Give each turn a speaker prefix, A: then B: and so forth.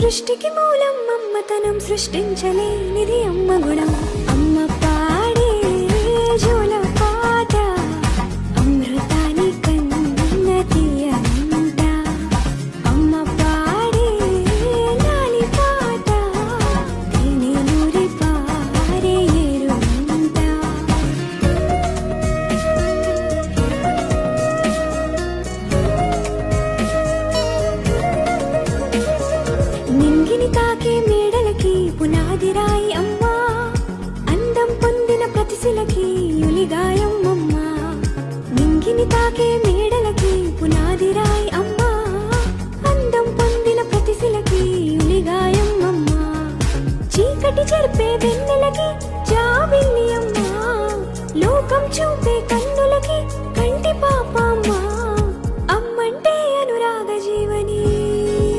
A: సృష్టికి మూలం అమ్మతనం సృష్టించలేనిది అమ్మ గుణం. అమ్మ పాడే జోల పాట అమృతాని కన్న తీయంట. అమ్మ పాడే లాలి పాట తేనె నూరి పారే ఏరుంట. నింగిని తాకే మేడలకి పునాది రాయి అమ్మా, అందం పొందిన ప్రతిశిలకి ఉలిగాయం అమ్మా. నింగిని తాకే మేడలకి పునాది రాయి అమ్మా, అందం పొందిన ప్రతిశిలకి ఉలిగాయం అమ్మా. చీకటి చెరిపే వెన్నెలకి జాబిల్లి అమ్మా, లోకం చూపే